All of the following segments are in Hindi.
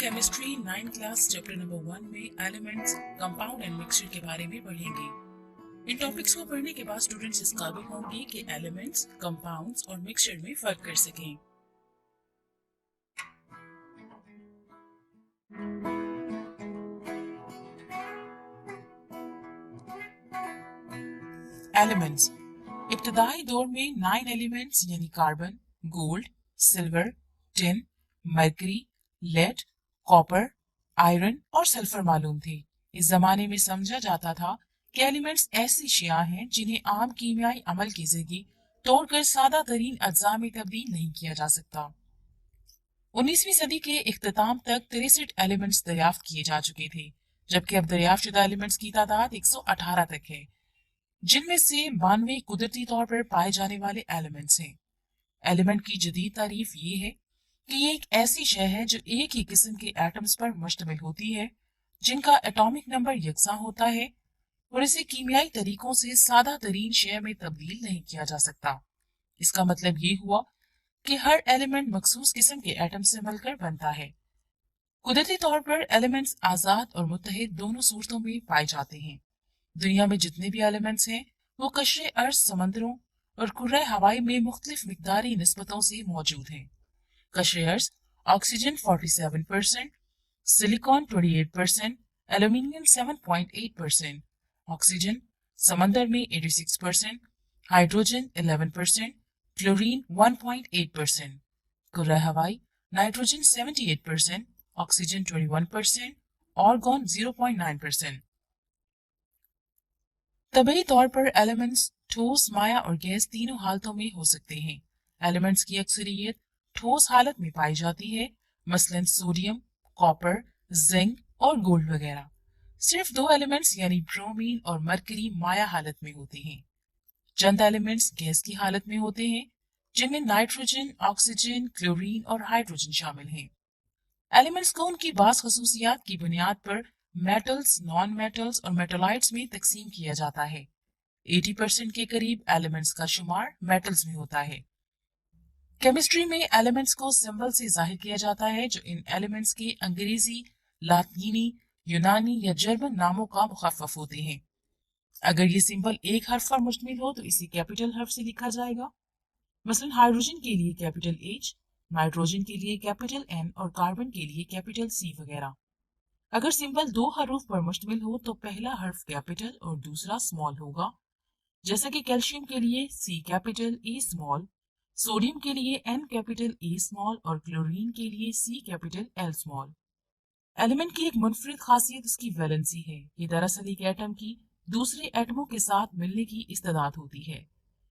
केमिस्ट्री 9 क्लास चैप्टर नंबर 1 में एलिमेंट्स, कंपाउंड एंड मिक्सचर के बारे में पढ़ेंगे। इन टॉपिक्स को पढ़ने के बाद स्टूडेंट्स इस काबिल होंगे कि एलिमेंट्स, कंपाउंड्स और मिक्सचर में फर्क कर सकें। एलिमेंट्स इब्तदाई दौर में 9 एलिमेंट्स यानी carbon, gold, silver, tin, mercury, lead, copper, iron और सल्फर मालूम थे। इस जमाने में समझा जाता था कि एलिमेंट्स ऐसी शिया हैं जिन्हें आम कीमियाई अमल के जरिए तोड़कर सादा तरीन अज्जा में तब्दील नहीं किया जा सकता। 19वीं सदी के इख्तिताम तक 63 एलिमेंट्स दरियाफ्त किए जा चुके थे, जबकि अब दरियाफ्तशुदा एलिमेंट्स की तादाद 118 तक है, जिनमें से 92 कुदरती तौर पर पाए जाने वाले एलिमेंट्स हैं। एलिमेंट की जदीद तारीफ ये है कि ये एक ऐसी शय है जो एक ही किस्म के एटम्स पर मुश्तमिल होती है, जिनका एटॉमिक नंबर यकसा होता है और इसे कीमियाई तरीकों से सादा तरीन शय में तब्दील नहीं किया जा सकता। इसका मतलब ये हुआ कि हर एलिमेंट मखसूस किस्म के एटम से मिलकर बनता है। कुदरती तौर पर एलिमेंट्स आजाद और मुत्तहिद दोनों सूरतों में पाए जाते हैं। दुनिया में जितने भी एलिमेंट्स हैं वो कशरे अर्ज, समंदरों और कुर्रे हवाई में मुख्तलिफ मिकदारी निस्बतों से मौजूद हैं। कशरे अर्ज ऑक्सीजन 47%, सिलिकॉन 28%, एल्यूमिनियम 7.8%, ऑक्सीजन समंदर में 86%, हाइड्रोजन 11%, क्लोरीन 1.8%, कुर्रा हवाई नाइट्रोजन 78%, ऑक्सीजन 21%, ऑर्गन 0.9%। तबई तौर पर एलिमेंट्स ठोस, माया और गैस तीनों हालतों में हो सकते हैं। एलिमेंट्स की अक्सरियत ठोस हालत में पाई जाती है, मसलन सोडियम, कॉपर, जिंक और गोल्ड वगैरह। सिर्फ 2 एलिमेंट्स यानी ब्रोमीन और मरकरी माया हालत में होते हैं। चंद एलिमेंट्स गैस की हालत में होते हैं, जिनमें नाइट्रोजन, ऑक्सीजन, क्लोरीन और हाइड्रोजन शामिल हैं। एलिमेंट्स को उनकी बास खसूसियात की बुनियाद पर मेटल्स, नॉन मेटल्स और मेटलाइट्स में तकसीम किया जाता है। 80% के करीब एलिमेंट्स का शुमार मेटल्स में होता है। केमिस्ट्री में एलिमेंट्स को सिंबल से जाहिर किया जाता है जो इन एलिमेंट्स के अंग्रेजी, लातीनी, यूनानी या जर्मन नामों का मुखफ़फ़ होते हैं। अगर ये सिंबल एक हर्फ पर मुश्तमिल हो तो इसे कैपिटल हर्फ से लिखा जाएगा, मसलन हाइड्रोजन के लिए कैपिटल H, नाइट्रोजन के लिए कैपिटल N और कार्बन के लिए कैपिटल C वगैरह। अगर सिंबल 2 हरूफ पर मुश्तमिल हो तो पहला हर्फ कैपिटल और दूसरा स्मॉल होगा, जैसा कि कैल्शियम के लिए C capital A small, sodium के लिए N कैपिटल A स्मॉल और क्लोरीन के लिए C capital L small. Element की एक मुनफरिद खासियत उसकी वैलेंसी है। ये दरअसल एक एटम की दूसरे एटमों के साथ मिलने की इस्तेदाद होती है।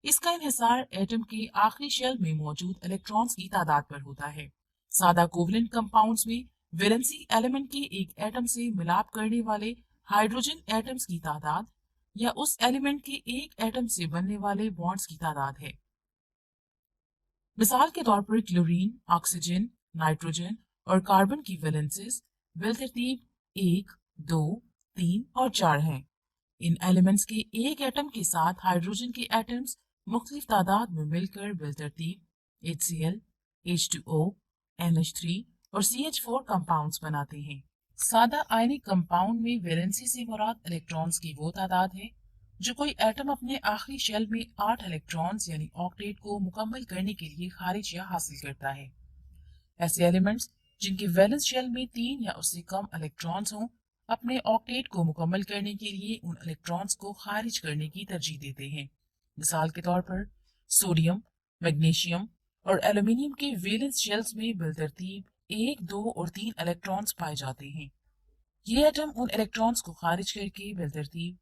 इसका इन्हिसार एटम के आखिरी शेल में मौजूद इलेक्ट्रॉन्स की तादाद पर होता है। सादा कोवलेंट कंपाउंड्स में वैलेंसी एलिमेंट के एक एटम से मिलाप करने वाले हाइड्रोजन एटम्स की तादाद या उस एलिमेंट के एक एटम से बनने वाले बॉन्ड्स की तादाद है। मिसाल के तौर पर क्लोरीन, ऑक्सीजन, नाइट्रोजन और कार्बन की वैलेंसीज बिलतरतीब 1, 2, 3 और 4 हैं। इन एलिमेंट्स के एक एटम के साथ हाइड्रोजन के एटम्स मुख्तलिफ तादाद में मिलकर बिलतरतीब HCl, H2O, NH3 और CH4 कंपाउंड्स बनाते हैं। सादा आयनिक कंपाउंड में वैलेंसी से मुराद इलेक्ट्रॉन्स की वो तादाद है जो कोई एटम अपने आखिरी शेल में 8 इलेक्ट्रॉन्स यानी ऑक्टेट को मुकम्मल करने के लिए खारिज या हासिल करता है। ऐसे एलिमेंट्स जिनके वैलेंस शेल में 3 या उससे कम इलेक्ट्रॉन्स हों, अपने ऑक्टेट को मुकम्मल करने के लिए उन इलेक्ट्रॉन्स को खारिज करने की तरजीह देते हैं। मिसाल के तौर पर सोडियम, मैग्नीशियम और एल्यूमिनियम के वैलेंस शेल्स में बिलतरतीब 1, 2 और 3 इलेक्ट्रॉन्स पाए जाते हैं। ये एटम उन इलेक्ट्रॉन्स को खारिज करके बिलतरतीब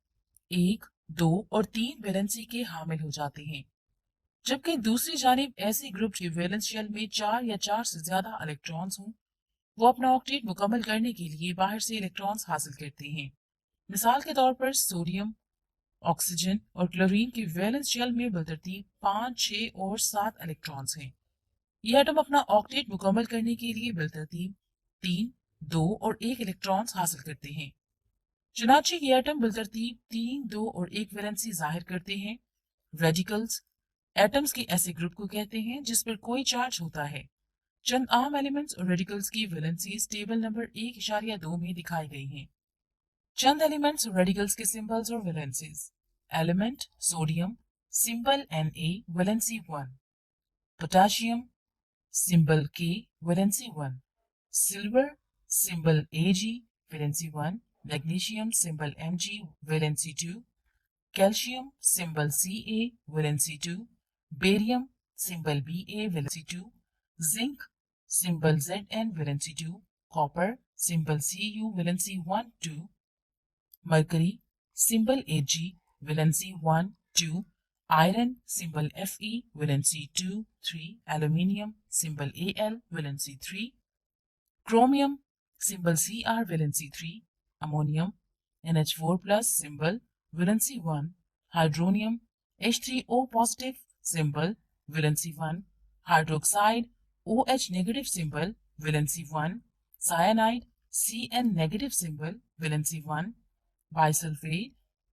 1, 2 और 3 वैलेंसी के हामिल हो जाते हैं, जबकि दूसरी जानिब ऐसे ग्रुप के वैलेंस शेल में 4 या 4 से ज्यादा इलेक्ट्रॉन्स हों, वो अपना ऑक्टेट मुकम्मल करने के लिए बाहर से इलेक्ट्रॉन्स हासिल करते हैं। मिसाल के तौर पर सोडियम, ऑक्सीजन और क्लोरीन के वैलेंस शेल में बिलतरतीब 5, 6 और 7 इलेक्ट्रॉन्स हैं। ये एटम अपना ऑक्टेट मुकम्मल करने के लिए बिलतरतीब 3, 2 और 1 इलेक्ट्रॉन्स हासिल करते हैं। चुनांचे ये एटम बिलतरतीब 3, 2 और 1 वैलेंसी जाहिर करते हैं। रेडिकल्स एटम्स के ऐसे ग्रुप को कहते हैं जिस पर कोई चार्ज होता है। चंद आम एलिमेंट्स और रेडिकल्स की वैलेंसीज टेबल नंबर 1.2 में दिखाई गई हैं। चंद एलिमेंट्स और रेडिकल्स के सिंबल्स और valencies. Element sodium, symbol Na, valency 1। Potassium, symbol K, valency 1। Silver, symbol Ag, valency 1। Magnesium, symbol Mg, valency 2। Calcium, symbol Ca, valency 2। Barium, symbol Ba, valency 2। Zinc, symbol Zn, valency 2। Copper, symbol Cu, valency 1, 2। Mercury, symbol Ag, valency 1, 2। Iron, symbol Fe, valency 2, 3। Aluminium, symbol Al, valency 3। Chromium, symbol Cr, valency 3। Ammonium, NH4+, symbol, valency 1। Hydronium, H3O positive, symbol, valency 1। Hydroxide, OH negative, symbol, valency 1। Cyanide, Cn negative, symbol, valency 1। Bisulphate,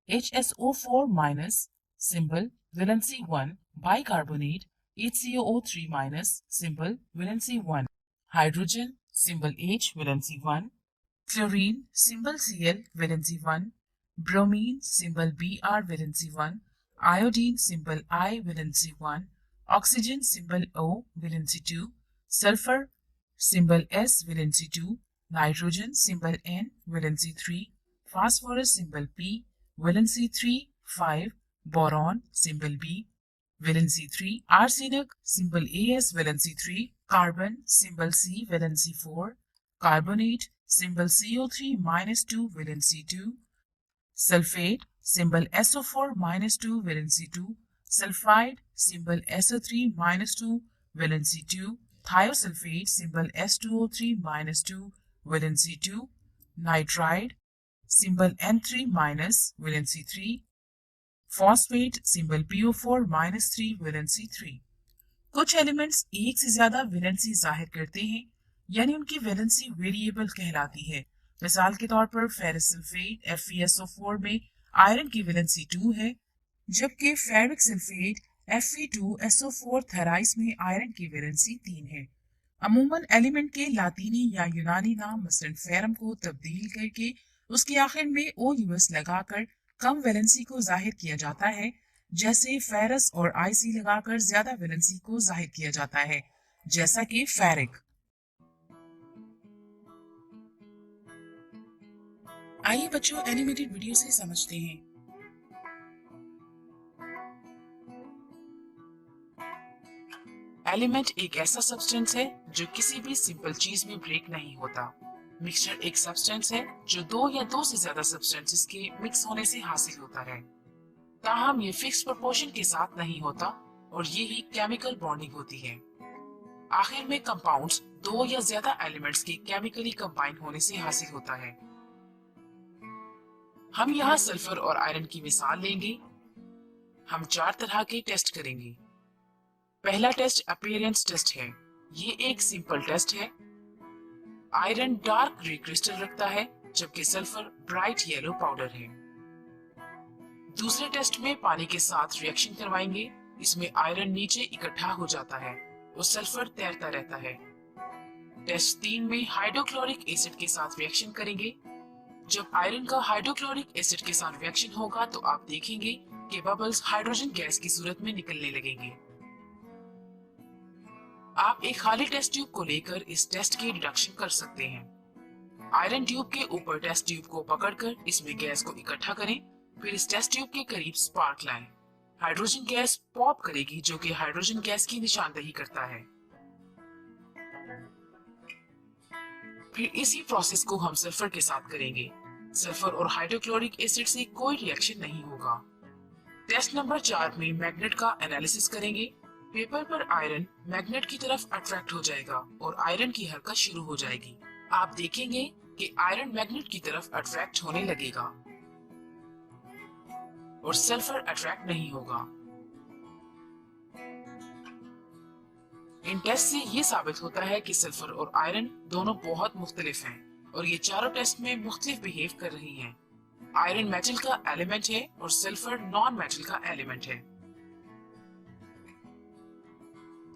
HSO4-, symbol, valency 1। Bicarbonate, HCOO3-, symbol, valency 1। Hydrogen, symbol H, valency 1। Chlorine, symbol Cl, valency 1। Bromine, symbol Br, valency 1। Iodine, symbol I, valency 1। Oxygen, symbol O, valency 2। Sulphur, symbol S, valency 2। Nitrogen, symbol N, valency 3। Phosphorus, symbol P, valency 3, 5। Boron, symbol B, valency 3। Arsenic, symbol As, valency 3। Carbon, symbol C, valency 4। Carbonate, symbol CO3-2, valency 2। Sulphate, symbol SO4-2, valency 2। Sulphide, symbol SO3-2, valency 2। Thiosulphate, symbol S2O3-2, valency 2। Nitride, symbol N3-, valency 3। Phosphate, symbol PO4-3, valency 3। कुछ एलिमेंट्स एक से ज्यादा वैलेंसी जाहिर करते हैं, यानी उनकी वैलेंसी वेरिएबल कहलाती है। मिसाल के तौर पर फेरस सल्फेट FeSO4 में आयरन की वैलेंसी 2 है, जबकि फेरिक सल्फेट Fe2SO4 थराइस में आयरन की वैलेंसी 3 है। अमूमन एलिमेंट के लातीनी या यूनानी नाम मसलन फेरम को तब्दील करके उसके आखिर में OUS लगाकर कम वैलेंसी को जाहिर किया जाता है, जैसे फेरस और IC लगाकर ज्यादा वैलेंसी को जाहिर किया जाता है, जैसा कि फेरिक। आइए बच्चों एनिमेटेड वीडियो से समझते हैं। एलिमेंट एक ऐसा सब्सटेंस है जो किसी भी सिंपल चीज में ब्रेक नहीं होता। मिक्सचर एक सब्सटेंस है जो दो या दो से ज्यादा सब्सटेंसेस के मिक्स होने से हासिल होता है। ताहम ये फिक्स प्रोपोर्शन के साथ नहीं होता और ये ही केमिकल बॉन्डिंग होती है। आखिर में कंपाउंड्स दो या ज्यादा एलिमेंट्स के केमिकली कंबाइन होने से हासिल होता है। हम यहाँ सल्फर और आयरन की मिसाल लेंगे। हम 4 तरह के टेस्ट करेंगे। पहला टेस्ट अपीयरेंस टेस्ट है। ये एक सिंपल टेस्ट है। आयरन डार्क ग्रे क्रिस्टल रखता है, जबकि सल्फर ब्राइट येलो पाउडर है। दूसरे टेस्ट में पानी के साथ रिएक्शन करवाएंगे। इसमें आयरन नीचे इकट्ठा हो जाता है और सल्फर तैरता रहता है। टेस्ट 3 में हाइड्रोक्लोरिक एसिड के साथ रिएक्शन करेंगे। जब आयरन का हाइड्रोक्लोरिक एसिड के साथ रिएक्शन होगा तो आप देखेंगे कि बबल्स हाइड्रोजन गैस की सूरत में निकलने लगेंगे। आप एक खाली टेस्ट ट्यूब को लेकर इस टेस्ट की डिडक्शन कर सकते हैं। आयरन ट्यूब के ऊपर टेस्ट ट्यूब को पकड़कर इसमें गैस को इकट्ठा करें, फिर इस टेस्ट ट्यूब के करीब स्पार्क लाएं। हाइड्रोजन गैस पॉप करेगी, जो कि हाइड्रोजन गैस की निशानदही करता है। फिर इसी प्रोसेस को हम सल्फर के साथ करेंगे। सल्फर और हाइड्रोक्लोरिक एसिड से कोई रिएक्शन नहीं होगा। टेस्ट नंबर 4 में मैग्नेट का एनालिसिस करेंगे। पेपर पर आयरन मैग्नेट की तरफ अट्रैक्ट हो जाएगा और आयरन की हरकत शुरू हो जाएगी। आप देखेंगे कि आयरन मैग्नेट की तरफ अट्रैक्ट होने लगेगा और सल्फर अट्रैक्ट नहीं होगा। इन टेस्ट से ये साबित होता है कि सल्फर और आयरन दोनों बहुत मुख्तलिफ हैं और ये चारों टेस्ट में मुख्तलिफ बिहेव कर रही हैं। आयरन मेटल का एलिमेंट है और सल्फर नॉन मेटल का एलिमेंट है।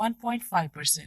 1.5%.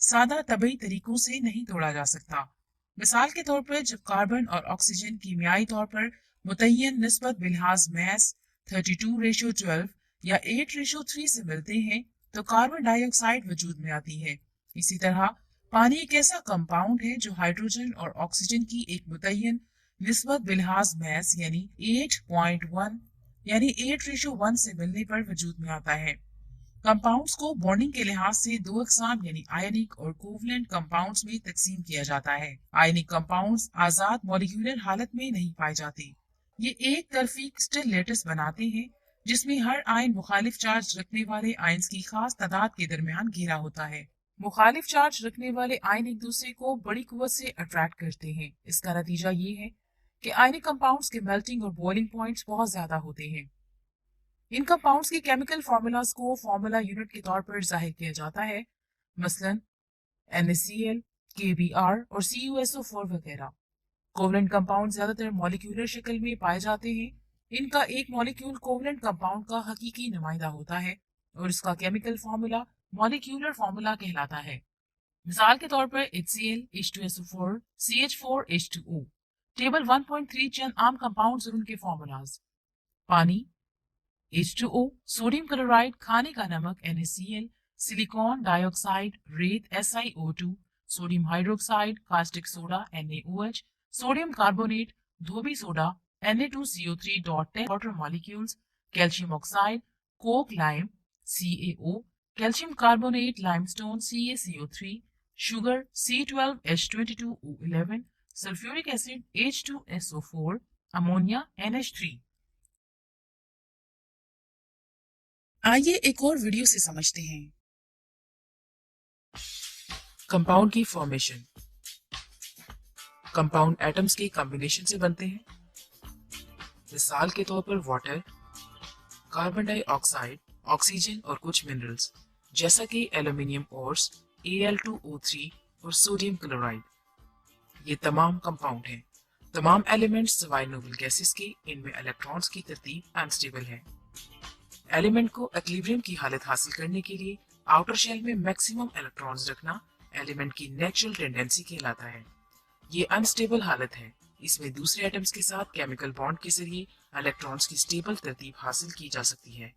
सादा तबई तरीकों से नहीं तोड़ा जा सकता। मिसाल के तौर पर जब कार्बन और ऑक्सीजन कीमियाई तौर पर मुतय्यन निस्बत बिलहाज मैस 32:12 या 8:3 से मिलते हैं तो कार्बन डाइऑक्साइड वजूद में आती है। इसी तरह पानी एक ऐसा कंपाउंड है जो हाइड्रोजन और ऑक्सीजन की एक मुतय्यन निस्बत बिलहाज मैस यानी 8.1 यानी 8:1 से मिलने पर वजूद में आता है। कंपाउंड्स को बॉन्डिंग के लिहाज से दो अकसाम यानी आयनिक और कोवलेंट कंपाउंड्स में तकसीम किया जाता है। आयनिक कंपाउंड्स आजाद मॉलिक्यूलर हालत में नहीं पाए जाते। ये एक तरफी क्रिस्टल लेटिस बनाते हैं जिसमें हर आयन मुखालिफ चार्ज रखने वाले आयन्स की खास तादाद के दरमियान घेरा होता है। मुखालिफ चार्ज रखने वाले आयन एक दूसरे को बड़ी कुव्वत से अट्रैक्ट करते हैं। इसका नतीजा ये है कि आयनिक कंपाउंड्स के मेल्टिंग और बॉइलिंग पॉइंट्स बहुत ज्यादा होते हैं। इन कंपाउंड्स के केमिकल फार्मूलाज को फार्मूला यूनिट के तौर पर जाहिर किया जाता है, मसलन NaCl, KBr और CuSO4 वगैरह। कोवलेंट कंपाउंड ज्यादातर मॉलिक्यूलर शक्ल में पाए जाते हैं। इनका एक मॉलिक्यूल कोवलेंट कंपाउंड का हकीकी नुमाइंदा होता है और इसका केमिकल फार्मूला मॉलिक्यूलर फार्मूला कहलाता है। मिसाल के तौर पर HCl, H2SO4, CH4, H2O। Table 1.3 चंद आम कंपाउंड्स और उनके फार्मूलाज। पानी H2O, सोडियम क्लोराइड, खाने का नमक NaCl, सिलिकॉन डाइऑक्साइड, रेत SiO2, sodium hydroxide, caustic soda NaOH, sodium carbonate, धोबी soda Na2CO3.10 water molecules, calcium oxide, coke lime CaO, calcium carbonate, limestone CaCO3, sugar C12H22O11, sulphuric acid H2SO4, ammonia NH3। आइए एक और वीडियो से समझते हैं। कंपाउंड की फॉर्मेशन। कंपाउंड एटम्स के कॉम्बिनेशन से बनते हैं। मिसाल के तौर पर वाटर, कार्बन डाइऑक्साइड, ऑक्सीजन और कुछ मिनरल्स जैसा कि एल्यूमिनियम ओर्स, Al2O3 और सोडियम क्लोराइड। ये तमाम कंपाउंड हैं। तमाम एलिमेंट्स सिवाय नोबल गैसेस के इनमें इलेक्ट्रॉन्स की तरतीब अनस्टेबल है। एलिमेंट को इक्विलिब्रियम की हालत हासिल करने के लिए आउटर शेल में मैक्सिमम इलेक्ट्रॉन्स रखना एलिमेंट की नेचुरल टेंडेंसी कहलाता है। ये अनस्टेबल हालत है। इसमें दूसरे एटम्स के साथ केमिकल बॉन्ड के जरिए इलेक्ट्रॉन्स की स्टेबल तरतीब हासिल की जा सकती है।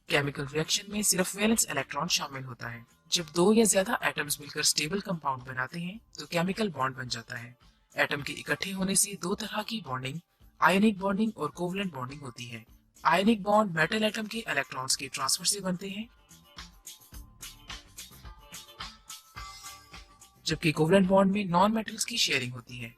केमिकल रिएक्शन में सिर्फ वैलेंस इलेक्ट्रॉन शामिल होता है। जब दो या ज्यादा एटम्स मिलकर स्टेबल कंपाउंड बनाते हैं तो केमिकल बॉन्ड बन जाता है। एटम के इकट्ठे होने से दो तरह की बॉन्डिंग, आयनिक बॉन्डिंग और कोवलेंट बॉन्डिंग होती है। आयनिक बॉन्ड मेटल एटम के इलेक्ट्रॉन्स के ट्रांसफर से बनते हैं, जबकि कोवलेंट बॉन्ड में नॉन मेटल्स की शेयरिंग होती है।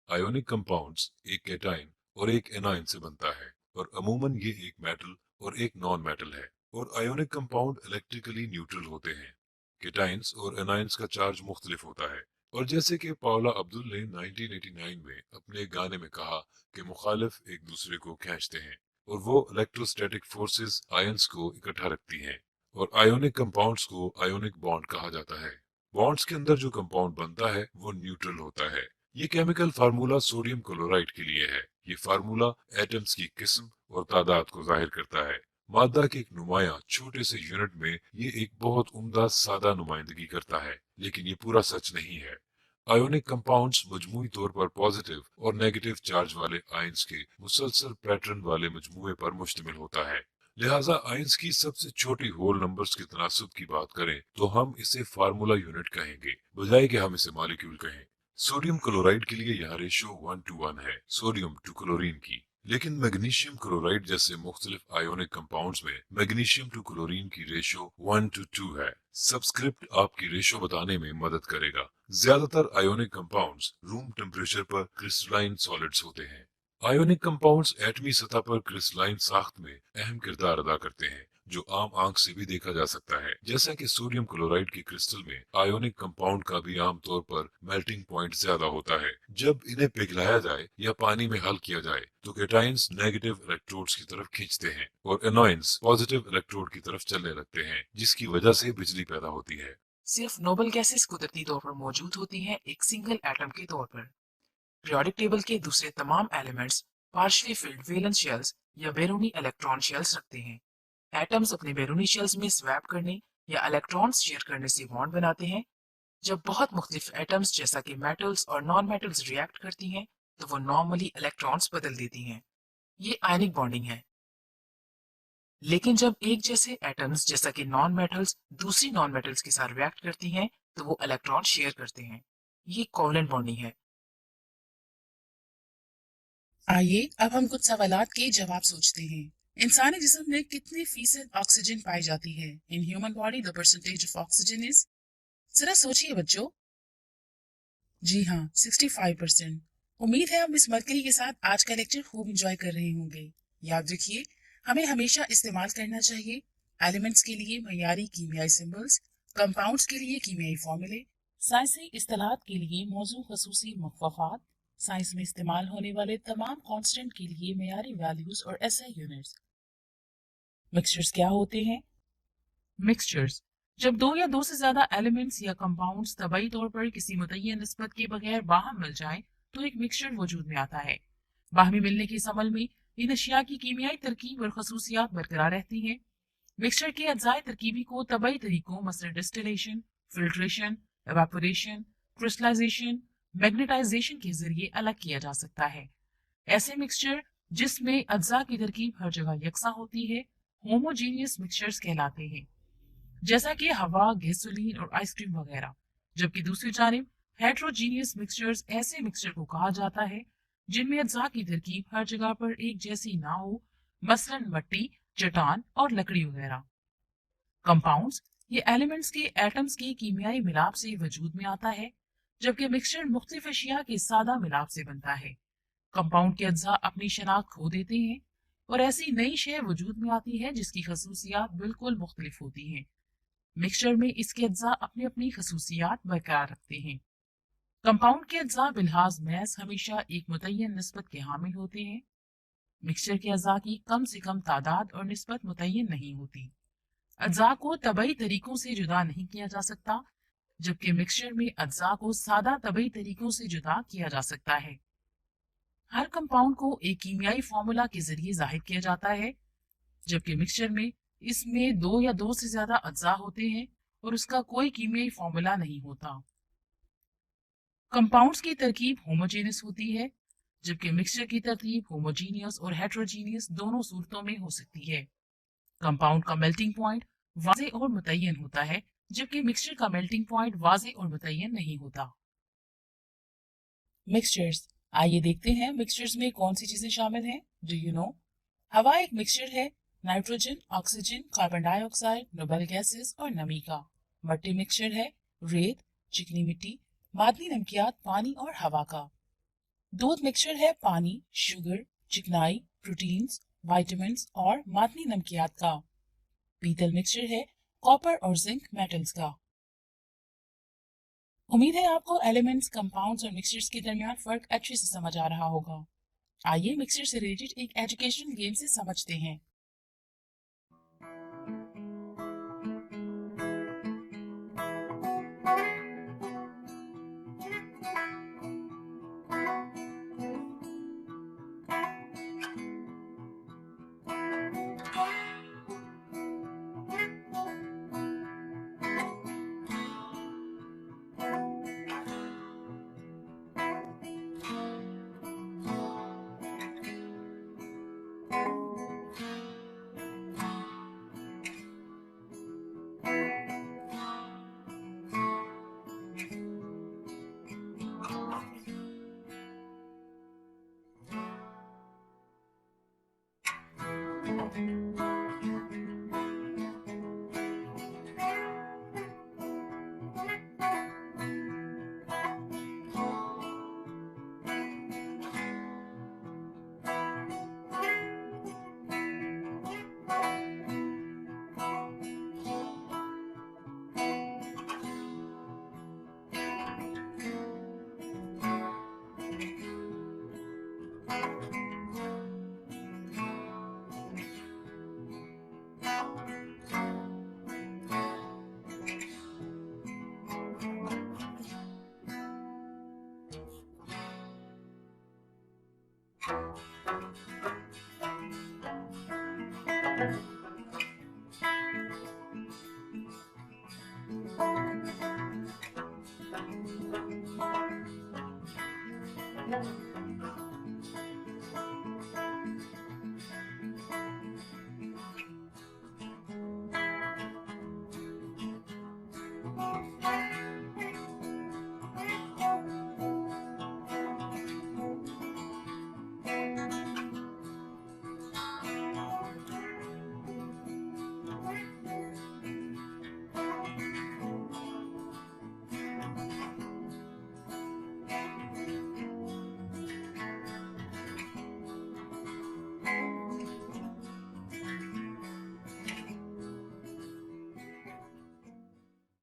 आयोनिक कंपाउंड्स एक केटाइन और एक एनाइन से बनता है और अमूमन ये एक मेटल और एक नॉन मेटल है। और आयोनिक कंपाउंड इलेक्ट्रिकली न्यूट्रल होते हैं। केटाइन्स और एनाइन्स का चार्ज मुख्तलिफ होता है और जैसे कि पाओला अब्दुल ने 1989 में अपने गाने में कहा कि मुखालिफ एक दूसरे को खींचते हैं और वो इलेक्ट्रोस्टैटिक फोर्सेस आयंस को इकट्ठा रखती हैं। और आयोनिक कंपाउंड्स को आयोनिक बॉन्ड कहा जाता है। बॉन्ड्स के अंदर जो कंपाउंड बनता है वो न्यूट्रल होता है। ये केमिकल फार्मूला सोडियम क्लोराइड के लिए है। ये फार्मूला एटम्स की किस्म और तादाद को जाहिर करता है। मादा के एक नुमाया छोटे से यूनिट में ये एक बहुत उम्दा सादा नुमाइंदगी करता है, लेकिन ये पूरा सच नहीं है। आयोनिक कंपाउंड्स मजमूई तौर पर पॉजिटिव और नेगेटिव चार्ज वाले आयंस के मुसलसल पैटर्न वाले मजमूए पर मुश्तमिल होता है। लिहाजा आयंस की सबसे छोटी होल नंबर्स के तनासुब की बात करें तो हम इसे फार्मूला यूनिट कहेंगे, बजाय कि हम इसे मॉलिक्यूल कहें। सोडियम क्लोराइड के लिए यहाँ रेशियो 1:1 है, सोडियम टू क्लोरीन की। लेकिन मैग्नीशियम क्लोराइड जैसे मुख्तलिफ आयोनिक कंपाउंड्स में मैग्नीशियम टू क्लोरीन की रेशियो 1:2 है। सबस्क्रिप्ट आपकी रेशियो बताने में मदद करेगा। ज्यादातर आयोनिक कंपाउंड्स रूम टेम्परेचर पर क्रिस्टलाइन सॉलिड्स होते हैं। आयोनिक कंपाउंड्स एटमी सतह पर क्रिस्टलाइन साख्त में अहम किरदार अदा करते हैं, जो आम आंख से भी देखा जा सकता है। जैसा कि सोडियम क्लोराइड के क्रिस्टल में आयोनिक कंपाउंड का भी आमतौर पर मेल्टिंग पॉइंट ज्यादा होता है। जब इन्हें पिघलाया जाए या पानी में हल किया जाए तो केटाइन्स नेगेटिव इलेक्ट्रोड्स की तरफ खींचते हैं और एनोइंस पॉजिटिव इलेक्ट्रोड की तरफ चलने लगते हैं, जिसकी वजह से बिजली पैदा होती है। सिर्फ नोबल गैसेस कुदरती तौर पर मौजूद होती हैं एक सिंगल एटम के तौर पर। पीरियोडिक टेबल के दूसरे तमाम elements partially field valence shells या बैरूनी इलेक्ट्रॉन शेल्स रखते हैं। एटम्स अपने बैरूनी शेल्स में स्वैप करने या इलेक्ट्रॉन्स शेयर करने से बॉन्ड बनाते हैं। जब बहुत मुख्तलिफ एटम्स जैसा कि मेटल्स और नॉन मेटल्स रिएक्ट करती हैं तो वो नॉर्मली इलेक्ट्रॉन्स बदल देती हैं। ये आयनिक बॉन्डिंग है। लेकिन जब एक जैसे एटम्स जैसा कि नॉन मेटल्स दूसरी नॉन मेटल्स के साथ रिएक्ट करती हैं तो वो इलेक्ट्रॉन शेयर करते हैं। ये कोवलेंट बॉन्डिंग है। आइए अब हम कुछ सवालात के जवाब सोचते हैं। इंसानी जिस्म में कितने फीसद ऑक्सीजन पाई जाती है? In human body the percentage of oxygen is. जरा सोचिए बच्चों। जी हाँ, 65%। उम्मीद है आप इस मरकरी के साथ आज का लेक्चर खूब एंजॉय कर रहे होंगे। याद रखिए, हमें हमेशा इस्तेमाल करना चाहिए एलिमेंट्स के लिए मयारी कीमियाई सिंबल्स, कंपाउंड्स के लिए कीमियाई फॉर्मूले, साइंसी इस्तेलाहात के लिए मौजू खसूसी मुख्तफात, साइंस में इस्तेमाल होने वाले तमाम कांस्टेंट के लिए मयारी वैल्यूज और एसआई यूनिट्स। मिक्सचर्स क्या होते हैं? मिक्सचर्स जब दो या दो से ज्यादा एलिमेंट्स या कंपाउंड्स तबाई तौर पर किसी मुतय्यन निस्बत के बगैर बाहम मिल जाएं तो एक मिक्सचर वजूद में आता है। बाहमी मिलने के इस अमल में इन अशिया की कीमियाई तरकीब और खसूसियात बरकरार रहती हैं। मिक्सचर के अज्जाए तरकीबी को तबाई तरीकों मसलन distillation, filtration, evaporation, crystallisation, magnetisation के जरिए अलग किया जा सकता है। ऐसे मिक्सचर जिसमें अज्जा की तरकीब हर जगह यकसा होती है होमोजीनियस मिक्सचर्स कहलाते हैं, जैसा कि हवा, गैसोलीन और आइसक्रीम वगैरह। जबकि दूसरी जानिब हेट्रोजीनियस मिक्सचर्स ऐसे मिक्सचर को कहा जाता है जिनमें अज्जा की तरकीब हर जगह पर एक जैसी ना हो, मसलन मट्टी, चट्टान और लकड़ी वगैरह। कंपाउंड्स ये एलिमेंट्स के एटम्स के कीमियाई मिलाप से वजूद में आता है, जबकि मिक्सचर मुख्तलिफ अशिया के सादा मिलाप से बनता है। कंपाउंड के अज्जा अपनी शनाख्त खो देते हैं और ऐसी नई शय वजूद में आती है जिसकी खसूसियात बिल्कुल मुख्तलिफ होती हैं। मिक्सचर में इसके अज्जा अपनी अपनी खसूसियात बरकरार रखते हैं। कंपाउंड के अज्जा बिलहाज मैस हमेशा एक मुतय्यन निस्बत के हामिल होते हैं। मिक्सचर के अज्जा की कम से कम तादाद और निस्बत मुतय्यन नहीं होती। अज्जा को तबई तरीकों से जुदा नहीं किया जा सकता, जबकि मिक्सचर में अज्जा को सादा तबई तरीकों से जुदा किया जा सकता है। हर कंपाउंड को एक कीमियाई फार्मूला के जरिए जाहिर किया जाता है, जबकि मिक्सचर में इसमें दो या दो से ज्यादा अज्जा होते हैं और उसका कोई कीमियाई फार्मूला नहीं होता। कंपाउंड्स की तरकीब होमोजेनियस होती है, जबकि मिक्सचर की तरकीब होमोजीनियस और हेट्रोजीनियस दोनों सूरतों में हो सकती है। कंपाउंड का मेल्टिंग पॉइंट वाज़े और मुतय्यन होता है, जबकि मिक्सचर का मेल्टिंग पॉइंट वाज़े और मुतय्यन नहीं होता। मिक्सचर्स, आइए देखते हैं मिक्सचर्स में कौन सी चीजें शामिल हैं। Do you know? हवा एक मिक्सचर है nitrogen, oxygen, carbon dioxide, noble gases और नमी का। मट्टी मिक्सचर है रेत, चिकनी मिट्टी, मादनी नमकियात, पानी और हवा का। दूध मिक्सचर है पानी, शुगर, चिकनाई, प्रोटीन्स, विटामिन्स और मादनी नमकियात का। पीतल मिक्सचर है कॉपर और जिंक मेटल्स का। उम्मीद है आपको एलिमेंट्स, कंपाउंड्स और मिक्सचर्स के दरमियान फर्क अच्छे से समझ आ रहा होगा। आइए मिक्सचर से रिलेटेड एक एजुकेशनल गेम से समझते हैं।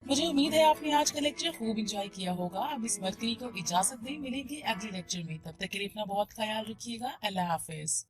मुझे उम्मीद है आपने आज का लेक्चर खूब एंजॉय किया होगा। अब इस मर्करी को इजाजत दें, मिलेंगे अगले लेक्चर में। तब तक के लिए अपना बहुत ख्याल रखिएगा। अल्लाह हाफिज।